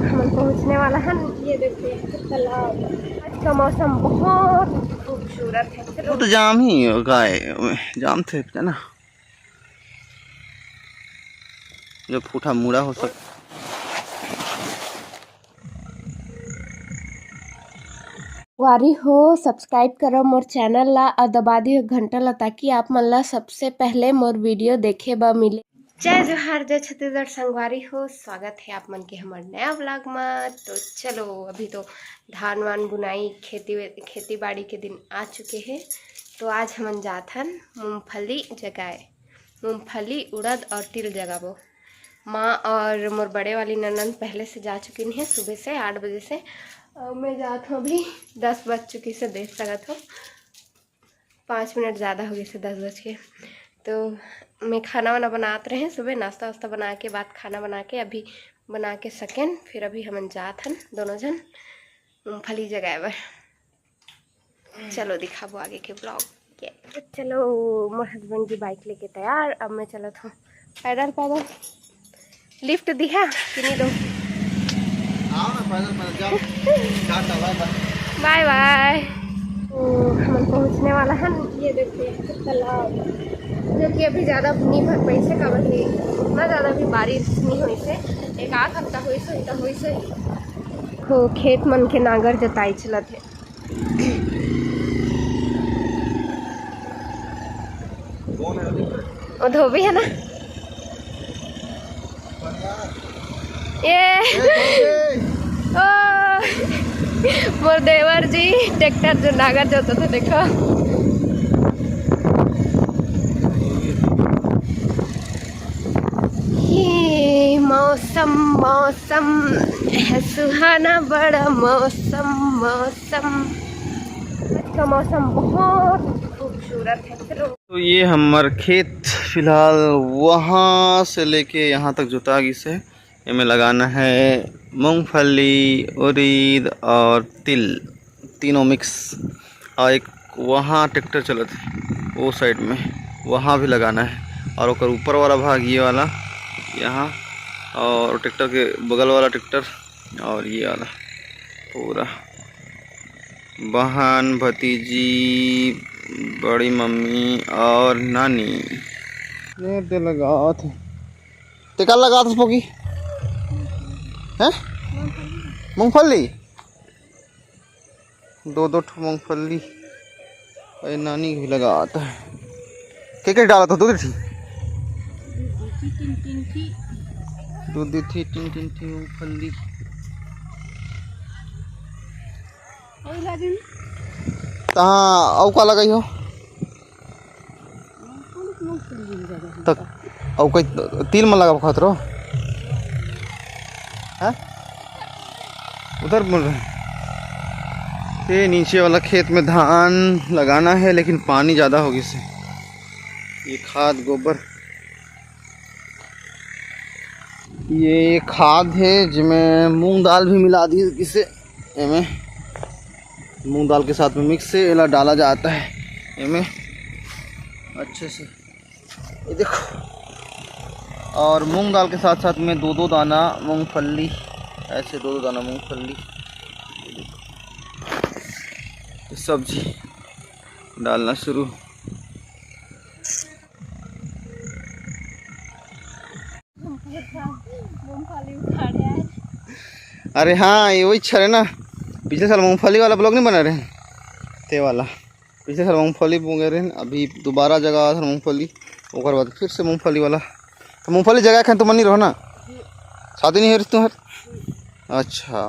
हम पहुंचने वाला है। ये देखिए तालाब, आज का मौसम बहुत खूबसूरत है। चलो तो जाम ही होगा, जाम थे ना, जो फूटा मुड़ा हो सकता। वारी हो सब्सक्राइब करो मोर चैनल ला और दबा दियो घंटा ला, ताकि आप मन ला सबसे पहले मोर वीडियो देखे ब मिले। जय जोहार, जय छत्तीसगढ़ संगवारी हो, स्वागत है आप मन के हमारे नया व्लॉग में। तो चलो, अभी तो धान वान बुनाई खेती बाड़ी के दिन आ चुके हैं। तो आज हम जाथन मूंगफली जगाए, मूंगफली उड़द और तिल जगाबो। माँ और मोर बड़े वाली ननद पहले से जा चुकी हैं, सुबह से 8 बजे से। मैं जात हूँ अभी 10 बज चुकी से, देख सकत हो 5 मिनट ज़्यादा हो गए से 10 बज के। तो मैं खाना वाना बनाते रहे, सुबह नाश्ता वास्ता बना के बाद खाना बना के अभी बना के सकें, फिर अभी हम जात हन दोनों जन मूँगफली जगाए बर। चलो दिखाबो आगे के ब्लॉग के। तो चलो, मोर हस्बैंड की बाइक लेके तैयार, अब मैं चलत हूँ पैदल पैदल। लिफ्ट दिखा कि नहीं दो? Bye bye. तो हम पहुंचने वाला है। ये देखिए तालाब, जो कि अभी ज़्यादा नहीं भर पाई से, का बल्कि उतना ज़्यादा भी बारिश नहीं हुई से, एक आध हफ्ता हुई से तो हुई से तो खेत मन के नागर जोताई चलत है। वो धोबी है ना ये ओ मोर देवर जी ट्रैक्टर जो नागर जोता था, देखो ये मौसम मौसम है सुहाना, बड़ा मौसम मौसम, आज का मौसम बहुत खूबसूरत है। चलो, तो ये हमार खेत फिलहाल वहाँ से लेके यहाँ तक जुता गई से, इनमें लगाना है मूंगफली, उड़द और तिल, तीनों मिक्स। और एक वहाँ ट्रैक्टर चलत है वो साइड में, वहाँ भी लगाना है। और ओकर ऊपर वाला भाग ये वाला यहाँ, और ट्रैक्टर के बगल वाला ट्रैक्टर, और ये वाला पूरा बहन, भतीजी, बड़ी मम्मी और नानी ने लगा थे। ते का लगा था स्पोकी हैं? मूंगफली, दो मूंगफली और नानी भी लगा आता है। क्या डाला था? दूध थी, तीन थी मूंगफली। कहाँ औ का लगाई हो तक? औ कोई तिल में लगा खतरो है उधर बोल रहे। ये नीचे वाला खेत में धान लगाना है, लेकिन पानी ज़्यादा होगी से। ये खाद गोबर, ये खाद है जिसमें मूंग दाल भी मिला दी इसे, इनमें मूंग दाल के साथ में मिक्स से इला डाला जाता है इनमें अच्छे से। ये देखो, और मूंग दाल के साथ साथ में दो दाना मूंगफली, ऐसे दो दाना मूंगफली, सब्जी डालना शुरू। अरे हाँ, ये वही छे ना, पिछले साल मूंगफली वाला ब्लॉग नहीं बना रहे ते वाला। पिछले साल मूंगफली बोंगे रहे, अभी दोबारा जगह था मूंगफली, और बाद फिर से मूंगफली वाला। तो मूंगफली जगह खान तो मन नहीं रहो ना, शादी नहीं हो रही तुम्हारे? अच्छा,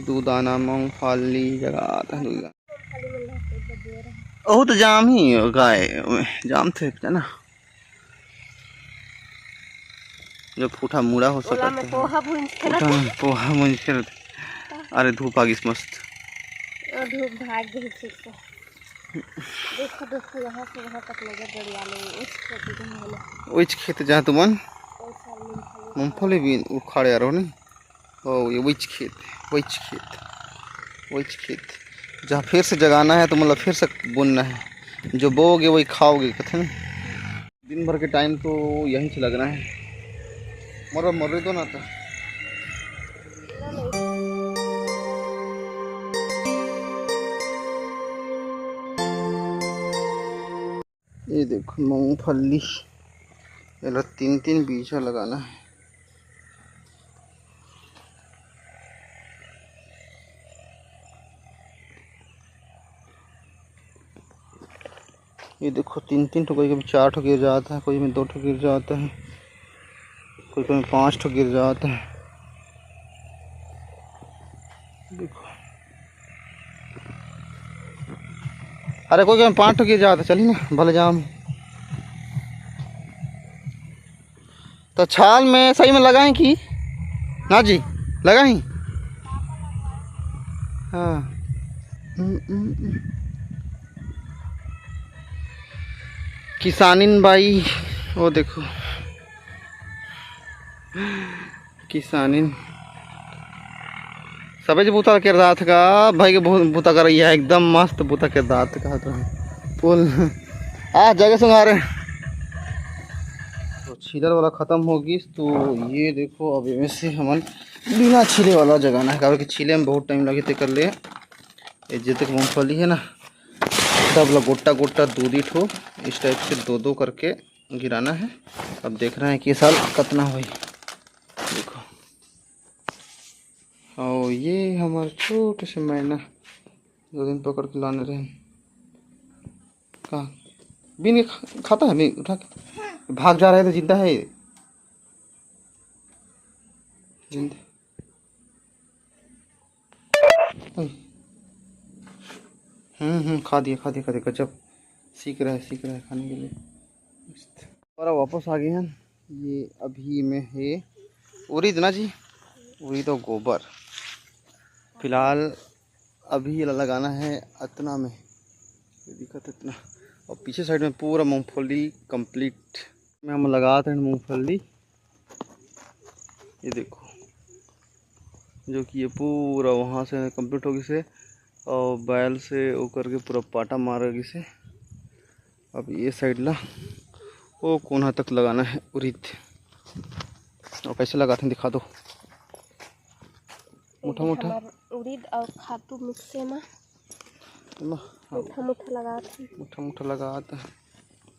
दो दाना मूंगफली जगह था। ओह तो जाम ही होगा, जाम थे ना, जो फूटा मुड़ा हो सकता है। पोहा मुझ के। अरे धूप आ गई मस्त, धूप भाग गई ठीक से। देखो दोस्तों, यहाँ से वहाँ तक नजर बढ़िया नहीं। उस खेत जहाँ तुमन मूंगफली भी उखाड़े रहो नहीं हो, ये वही खेत जहाँ फिर से जगाना है, तो मतलब फिर से बुनना है। जो बोगे वही खाओगे कथे ना। दिन भर के टाइम तो यहीं से लगना है। मोर मोर तो ना था। ये देखो मूंगफली, ये 3-3 बीजा लगाना है। ये देखो 3-3 ठो, कभी 4 ठो गिर जाता है, कोई में 2 ठो गिर जाता है, कोई में 5 ठो गिर जाता है। देखो अरे कोई में 5 ठो गिर जाता है। चलिए ना भले जाओ। तो छाल में सही में लगाएं कि ना जी, लगाएं। हाँ किसानिन बाई, वो देखो किसानिन सबज बूता के रात का भाई के बहुत बूता कर रही है, एकदम मस्त बूता के रात का तो पुल आ जगह सुना रहे। तो छीलर वाला ख़त्म होगी तो ये देखो अब इनमें से हम बिना छीले वाला जगाना है, क्योंकि छीले में बहुत टाइम लगे थे कर ले। ये जितने तक मूँगफली है ना सब लोग गोटा गोटा दूधी ठो इस टाइप से 2-2 करके गिराना है। अब देख रहे हैं कि साल कितना हुई। देखो और ये हमारे छोटे से मैना 2 दिन पकड़ के लाने रहे। कहाँ बीन के खाता है, बीन उठा के भाग जा रहे थे। जिंदा है ये, जिंदा। खा दिया गजब, सीख रहा है खाने के लिए। और वापस आ गए हैं। ये अभी में है उड़ीद ना जी, उड़ीद तो गोबर फिलहाल अभी लगाना है इतना में, ये दिखत इतना। और पीछे साइड में पूरा मूंगफली कंप्लीट में हम लगाते हैं मूंगफली। ये देखो जो कि ये पूरा वहाँ से कंप्लीट होगी से और बैल से वो करके पूरा पाटा मारेगी से। अब ये साइड ला वो कोना तक लगाना है उड़ीद। और कैसे लगाते हैं दिखा दो। मुठा मुठा उड़ीद और खातू मिक्स में मुठा मुठा लगाते हैं।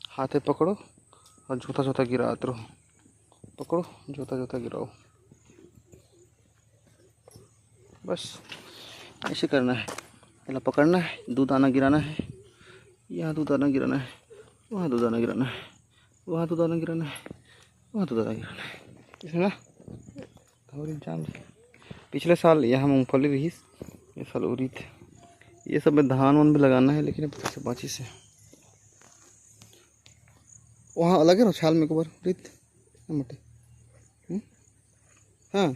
हाथे पकड़ो और झूठा झूठा गिराते रहो, पकड़ो झूठा झूठा गिराओ, बस ऐसे करना है। पहले पकड़ना है, 2 दाना गिराना है, यहाँ 2 दाना गिराना है, वहाँ 2 दाना गिराना है, वहाँ 2 दाना गिराना है, वहाँ 2 दाना गिराना है, इसमें ना थोड़ी जान। पिछले साल यहाँ मूंगफली रही, ये साल उड़ीद। ये सब में धान वान भी लगाना है, लेकिन से बाची से वहाँ अलग है ना छाल में गोबर उड़ीद मोटे। हाँ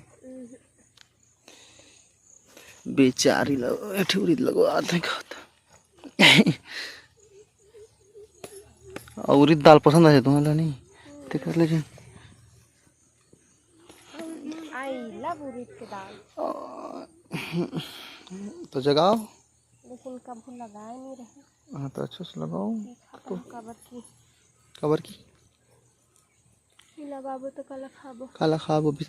बेचारी लगो उड़ीद लगवाते हैं। और उड़ीद दाल पसंद है तुम्हारा? नहीं तो कर लीजिए। के दाल तो जगाओ, लेकिन कभी लगाए नहीं रहे। हाँ तो अच्छे से लगाओ। तो कबर की लगाबो तो काला खाबो भी।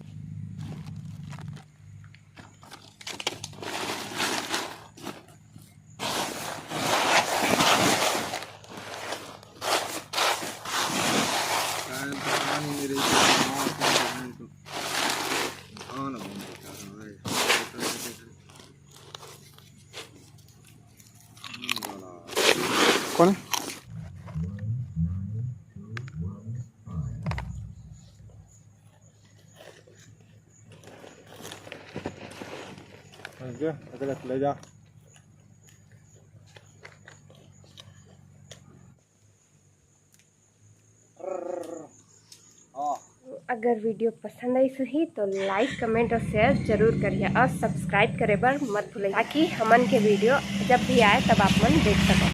कौन है? ले जा। अगर वीडियो पसंद आई सही तो लाइक कमेंट और शेयर जरूर करिए और सब्सक्राइब करे बर मत भूलिए, ताकि हमन के वीडियो जब भी आए तब आप मन देख सको।